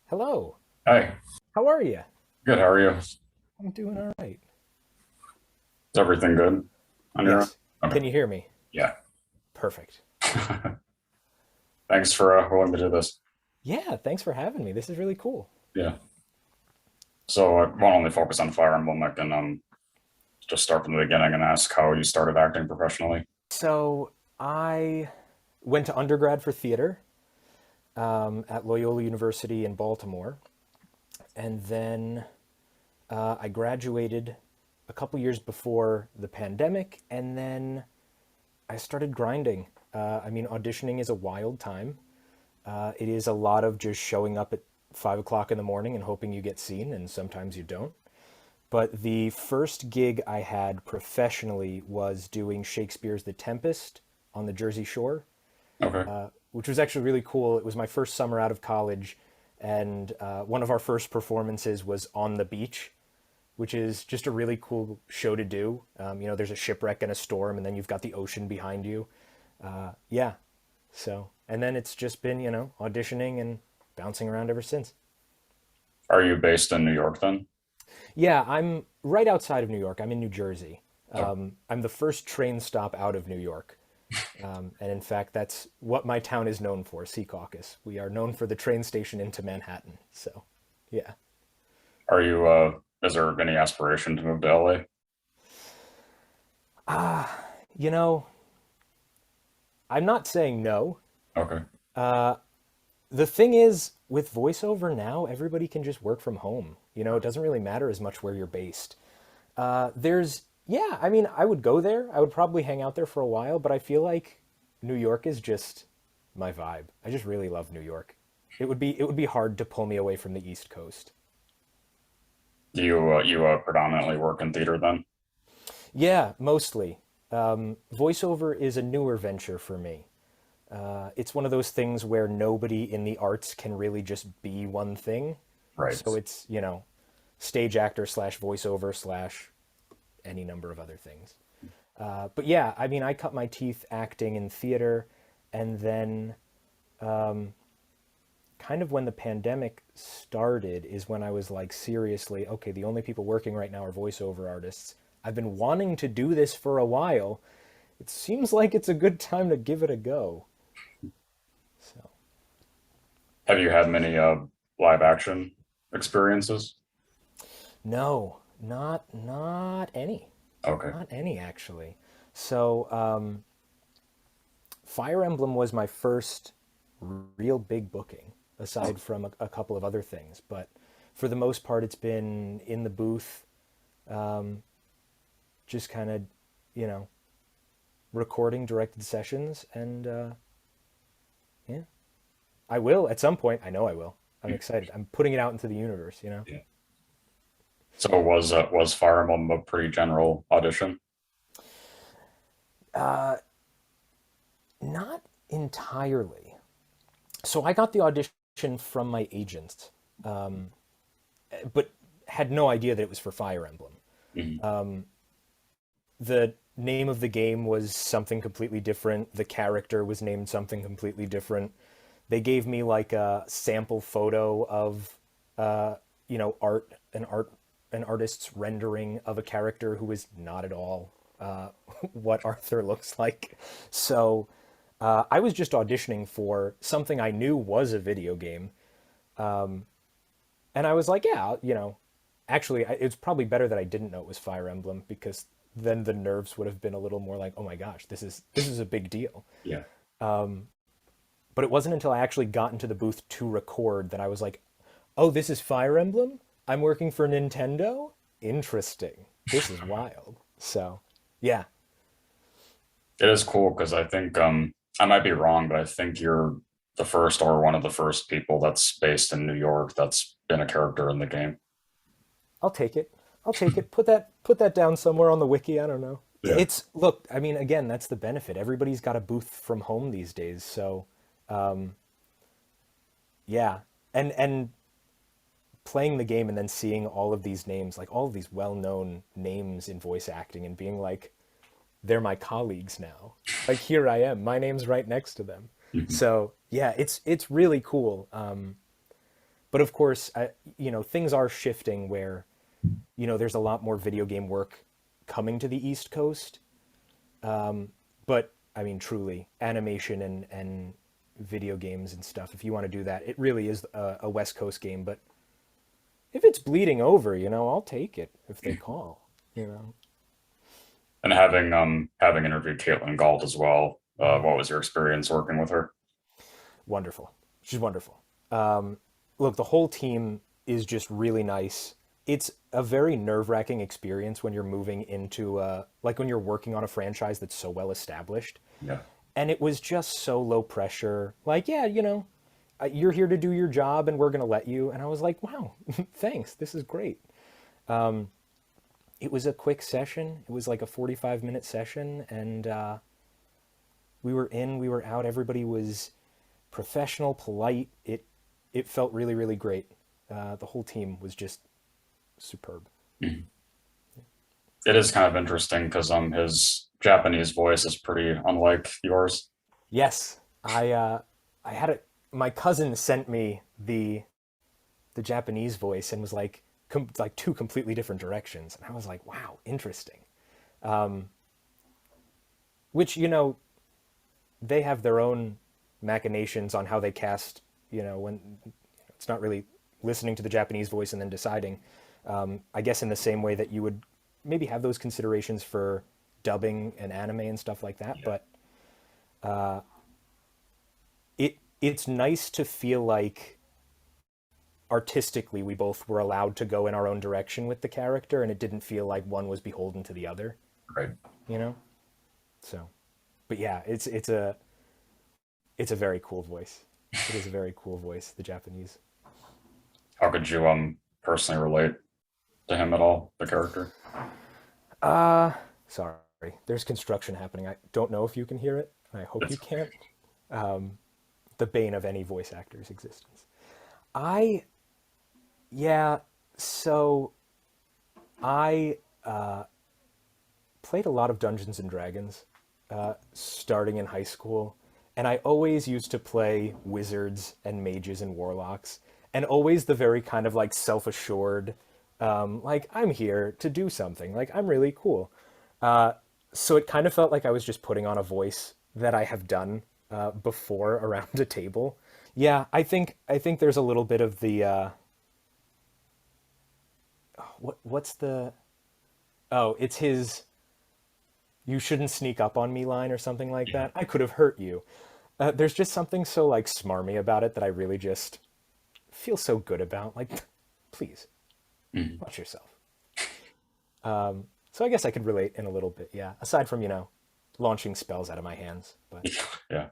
Hello. Hi, How are you? good. How are you? Is I'm doing all right. everything good on your end? Yes. Okay. Can you hear me? Yeah. Perfect. Thanks for willing to do this. Yeah, thanks for having me. This is really cool. Yeah. So I won't only focus on Fire Emblem. I can just start from the beginning and ask how you started acting professionally. So, I went to undergrad for theater at Loyola University in Baltimore, and then I graduated a couple years before the pandemic, and then I started grinding. Auditioning is a wild time. It is a lot of just showing up at 5 o'clock in the morning and hoping you get seen, and sometimes you don't. But the first gig I had professionally was doing Shakespeare's The Tempest on the Jersey Shore, Okay. which was actually really cool. It was my first summer out of college, and one of our first performances was on the beach, which is just a really cool show to do. There's a shipwreck and a storm, and then you've got the ocean behind you. Yeah, so, and then it's just been, auditioning and bouncing around ever since. Are you based in New York then? Yeah, I'm right outside of New York. I'm in New Jersey. Oh, I'm the first train stop out of New York. And in fact, that's what my town is known for, Secaucus. We are known for the train station into Manhattan. So, yeah. are you? Is there any aspiration to move to LA? You know, I'm not saying no. Okay. The thing is, with voiceover now, everybody can just work from home. It doesn't really matter as much where you're based. Yeah, I would go there. I would probably hang out there for a while, but I feel like New York is just my vibe. I just really love New York. It would be hard to pull me away from the East Coast. Do you predominantly work in theater then? Yeah, mostly. Voiceover is a newer venture for me. It's one of those things where nobody in the arts can really just be one thing. Right. So it's, stage actor slash voiceover slash any number of other things. But yeah, I cut my teeth acting in theater, and then kind of when the pandemic started is when I was like, seriously, okay, the only people working right now are voiceover artists. I've been wanting to do this for a while. It seems like it's a good time to give it a go. So, Have you had many live action experiences? no, not any. Okay. Not any actually. So, Fire Emblem was my first real big booking, aside from a couple of other things. But for the most part, it's been in the booth, just kind of, you know, recording directed sessions. And yeah, I will at some point. I know I will. I'm excited. I'm putting it out into the universe. Yeah. So was Fire Emblem a pretty general audition? Not entirely. So I got the audition from my agent, but had no idea that it was for Fire Emblem. Mhm. The name of the game was something completely different. The character was named something completely different. They gave me like a sample photo of, art, an artist's rendering of a character who is not at all what Arthur looks like. So I was just auditioning for something I knew was a video game, and I was like, yeah, actually, it's probably better that I didn't know it was Fire Emblem because then the nerves would have been a little more like, oh my gosh, this is a big deal. Yeah. But it wasn't until I actually got into the booth to record that I was like, oh, this is Fire Emblem? I'm working for Nintendo? Interesting. This is wild. So, yeah. It is cool because I think I might be wrong, but I think you're the first or one of the first people that's based in New York that's been a character in the game. I'll take it. I'll take it. Put that down somewhere on the wiki. I don't know. Yeah. It's look. Again, that's the benefit. Everybody's got a booth from home these days. So, yeah, and playing the game and then seeing all of these names, like all of these well-known names in voice acting, and being like, they're my colleagues now. Like here I am. My name's right next to them. Mhm. So yeah, it's really cool. But of course, things are shifting where, there's a lot more video game work coming to the East Coast. But I mean, truly, animation and video games and stuff, if you want to do that, it really is a West Coast game. But if it's bleeding over, I'll take it if they call, you know. And having interviewed Caitlin Galt as well, what was your experience working with her? Wonderful. She's wonderful. Look, the whole team is just really nice. It's a very nerve-wracking experience when you're moving into like when you're working on a franchise that's so well established. Yeah. And it was just so low pressure. Like, yeah, you're here to do your job and we're going to let you. And I was like, wow, thanks. This is great. It was a quick session. It was like a 45-minute session. And we were in, we were out. Everybody was professional, polite. It felt really, really great. The whole team was just superb. Mhm. It is kind of interesting because his Japanese voice is pretty unlike yours. Yes, I had a my cousin sent me the Japanese voice and was like like two completely different directions, and I was like, wow, interesting. Which they have their own machinations on how they cast. When it's not really listening to the Japanese voice and then deciding. I guess in the same way that you would maybe have those considerations for dubbing and anime and stuff like that, Yeah. but it's nice to feel like artistically we both were allowed to go in our own direction with the character, and it didn't feel like one was beholden to the other, Right. you know? So, but yeah, it's a very cool voice. It is a very cool voice, the Japanese. How could you personally relate to him at all, the character? Sorry. There's construction happening. I don't know if you can hear it. I hope you It's can't. The bane of any voice actor's existence. I, yeah, so I played a lot of Dungeons and Dragons starting in high school, and I always used to play wizards and mages and warlocks, and always the very kind of like self-assured, like I'm here to do something, like I'm really cool. So it kind of felt like I was just putting on a voice that I have done before around a table. Yeah, I think there's a little bit of the what's the it's his "you shouldn't sneak up on me" line or something like yeah. that. I could have hurt you. There's just something so like smarmy about it that I really just feel so good about. Like, please Mhm. watch yourself. So I guess I could relate in a little bit. Yeah, aside from launching spells out of my hands, but Yeah.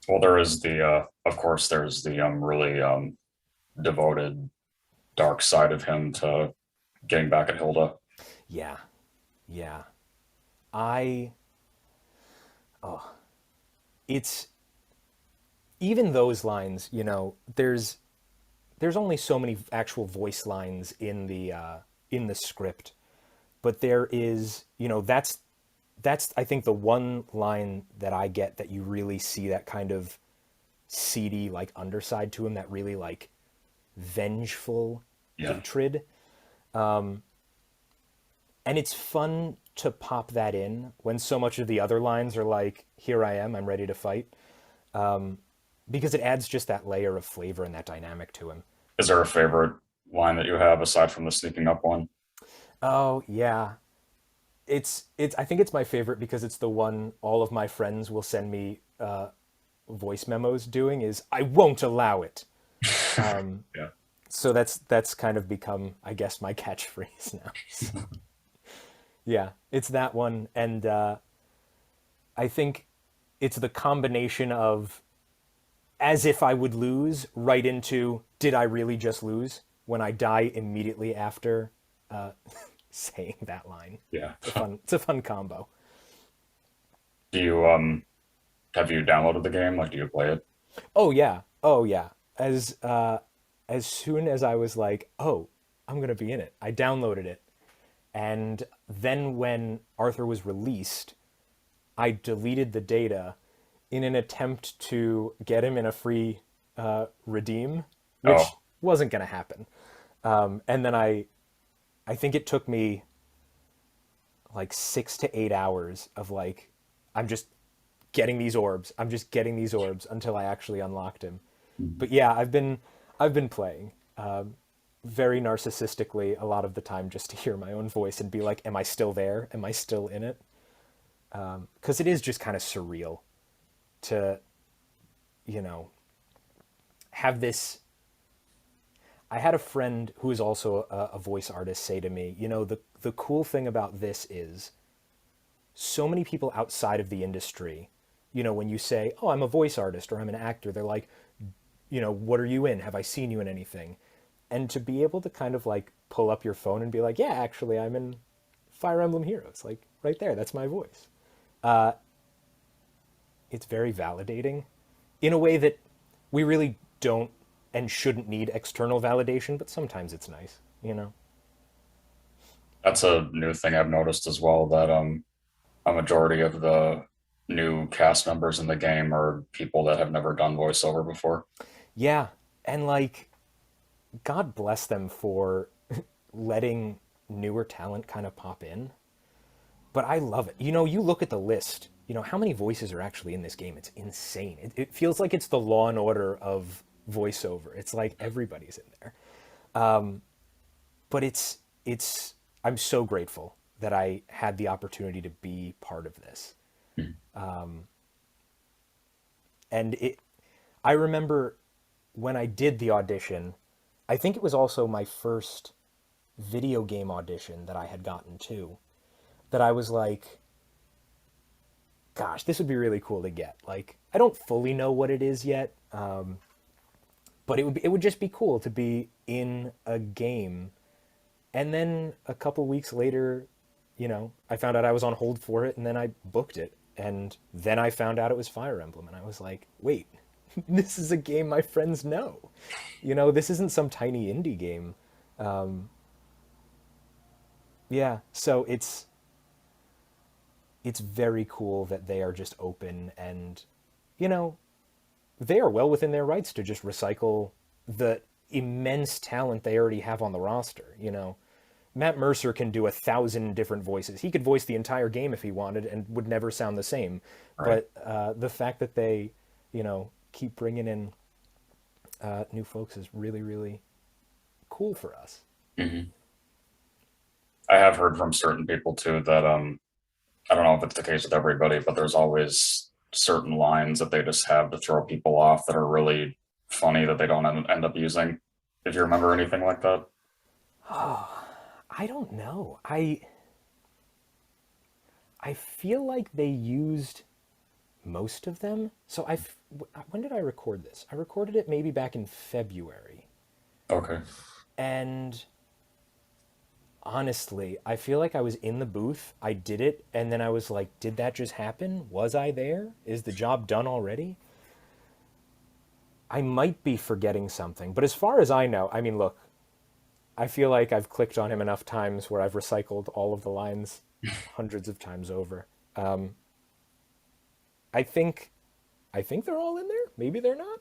Well, there is of course, there's the really devoted dark side of him to getting back at Hilda. yeah, yeah. I oh, it's even those lines. There's only so many actual voice lines in the script, but there is that's I think the one line that I get that you really see that kind of seedy like underside to him, that really like vengeful Yeah. hatred. And it's fun to pop that in when so much of the other lines are like, here I am, I'm ready to fight, because it adds just that layer of flavor and that dynamic to him. Is there a favorite line that you have aside from the sneaking up one? Oh yeah, it's I think it's my favorite because it's the one all of my friends will send me voice memos doing is "I won't allow it." Yeah. So that's kind of become, I guess, my catchphrase now. So, yeah, it's that one, and I think it's the combination of as if I would lose right into did I really just lose when I die immediately after uh, saying that line. Yeah. It's a fun combo. Do you have you downloaded the game? Like, do you play it? Oh yeah. Oh yeah. As soon as I was like, "Oh, I'm going to be in it." I downloaded it. And then when Arthur was released, I deleted the data in an attempt to get him in a free redeem. which Oh, wasn't going to happen. And then I think it took me like 6 to 8 hours of like, I'm just getting these orbs. I'm just getting these orbs until I actually unlocked him. But yeah, I've been playing very narcissistically a lot of the time just to hear my own voice and be like, am I still there? Am I still in it? Because it is just kind of surreal to, you know, have this. I had a friend who is also a voice artist say to me, the cool thing about this is so many people outside of the industry, when you say, oh, I'm a voice artist or I'm an actor, they're like, what are you in? Have I seen you in anything? And to be able to kind of like pull up your phone and be like, yeah, actually, I'm in Fire Emblem Heroes, like right there, that's my voice. It's very validating in a way that we really don't and shouldn't need external validation, but sometimes it's nice. that's a new thing I've noticed as well, that a majority of the new cast members in the game are people that have never done voiceover before. Yeah, and like, God bless them for letting newer talent kind of pop in. But I love it. You look at the list, how many voices are actually in this game? It's insane. It feels like it's the Law and Order of voiceover. It's like everybody's in there. But I'm so grateful that I had the opportunity to be part of this. Hmm. And I remember when I did the audition, I think it was also my first video game audition that I had gotten to, that I was like, gosh, this would be really cool to get. Like, I don't fully know what it is yet, but it would just be cool to be in a game. And then a couple weeks later, I found out I was on hold for it, and then I booked it. And then I found out it was Fire Emblem, and I was like, wait, this is a game my friends know. This isn't some tiny indie game. Yeah, so it's very cool that they are just open, and you know they are well within their rights to just recycle the immense talent they already have on the roster. Matt Mercer can do 1,000 different voices. He could voice the entire game if he wanted and would never sound the same. Right. But the fact that they keep bringing in new folks is really, really cool for us. Hmm. I have heard from certain people too that I don't know if it's the case with everybody, but there's always certain lines that they just have to throw people off that are really funny that they don't end up using. If you remember anything like that. I don't know. I feel like they used most of them. So when did I record this? I recorded it maybe back in February. Okay. And honestly, I feel like I was in the booth. I did it, and then I was like, did that just happen? Was I there? Is the job done already? I might be forgetting something, but as far as I know, I mean, look, I feel like I've clicked on him enough times where I've recycled all of the lines hundreds of times over. I think I think they're all in there. Maybe they're not.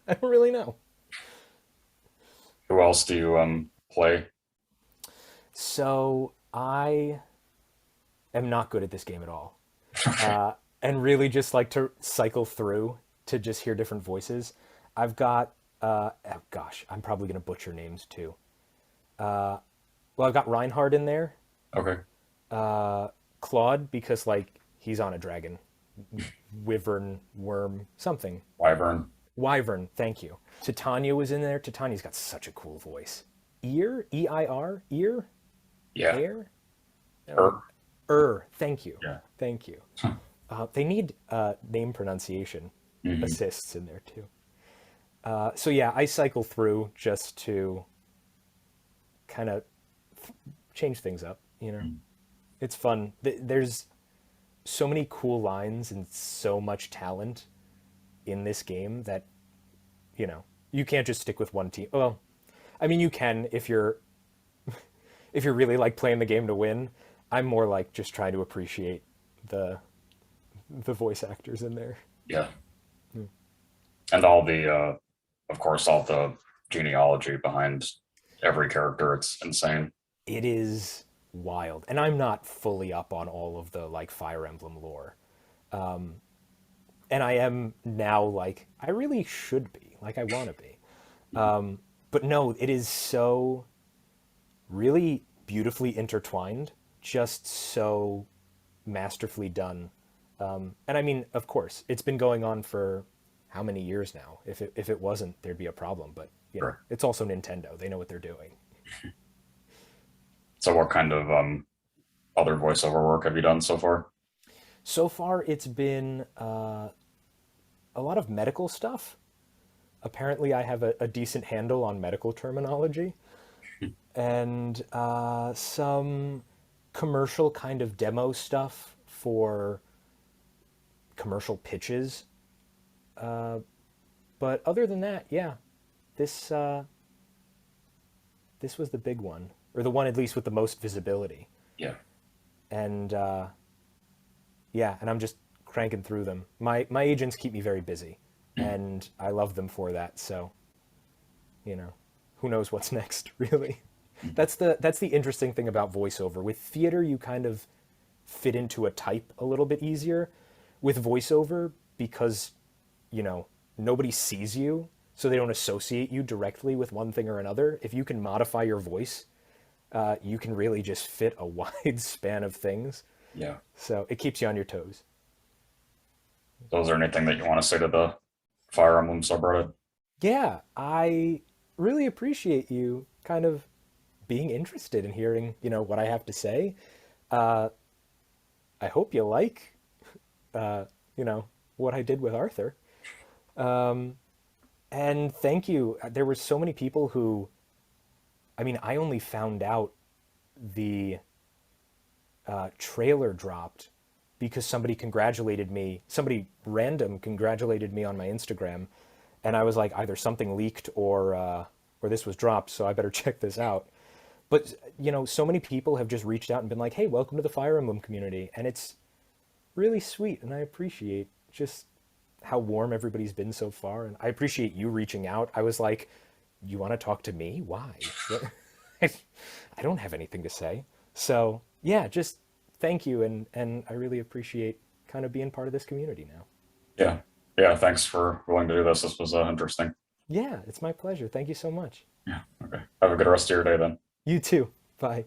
I don't really know. Who else do you play? So I am not good at this game at all, Okay. and really just like to cycle through to just hear different voices. I've got oh gosh, I'm probably gonna butcher names too. Well, I've got Reinhard in there, Okay. Claude because like he's on a dragon, wyvern, worm, something. Wyvern. Wyvern, thank you. Titania was in there. Titania's got such a cool voice. Ear, E-I-R, ear, Yeah. air, Er. Thank you, Yeah. thank you. They need name pronunciation Hmm. assists in there too. So yeah, I cycle through just to kind of change things up. It's fun. There's so many cool lines and so much talent in this game that you can't just stick with one team. Well, I mean you can if you're really like playing the game to win. I'm more like just trying to appreciate the the voice actors in there. Yeah. And all the, of course, all the genealogy behind every character. It's insane. It is wild. And I'm not fully up on all of the like Fire Emblem lore. And I am now like I really should be. Like I want to be. But no, it is so really beautifully intertwined, just so masterfully done. And I mean, of course, it's been going on for how many years now? If it wasn't, there'd be a problem. But you know, Sure. it's also Nintendo. They know what they're doing. So, what kind of other voiceover work have you done so far? So far, it's been a lot of medical stuff. Apparently, I have a decent handle on medical terminology, and some commercial kind of demo stuff for commercial pitches. But other than that, yeah, this this was the big one, or the one at least with the most visibility. Yeah. And yeah, and I'm just cranking through them. My agents keep me very busy, and I love them for that. So, you know, who knows what's next, really. That's the interesting thing about voiceover. With theater, you kind of fit into a type a little bit easier. With voiceover, because you know nobody sees you, so they don't associate you directly with one thing or another. If you can modify your voice, you can really just fit a wide span of things. Yeah. So it keeps you on your toes. So, is there anything that you want to say to the Fire Emblem subreddit? Yeah, I really appreciate you kind of being interested in hearing, what I have to say. Uh, I hope you like, uh, what I did with Arthur. And thank you. There were so many people who, I mean, I only found out the trailer dropped because somebody random congratulated me on my Instagram, and I was like, either something leaked or this was dropped, so I better check this out. But so many people have just reached out and been like, "Hey, welcome to the Fire Emblem community," and it's really sweet, and I appreciate just how warm everybody's been so far, and I appreciate you reaching out. I was like, "You want to talk to me? Why?" I don't have anything to say. So yeah, just thank you, and I really appreciate kind of being part of this community now. Yeah. Yeah. Thanks for willing to do this. This was interesting. Yeah, it's my pleasure. Thank you so much. Yeah. Okay. Have a good rest of your day then. You too. Bye.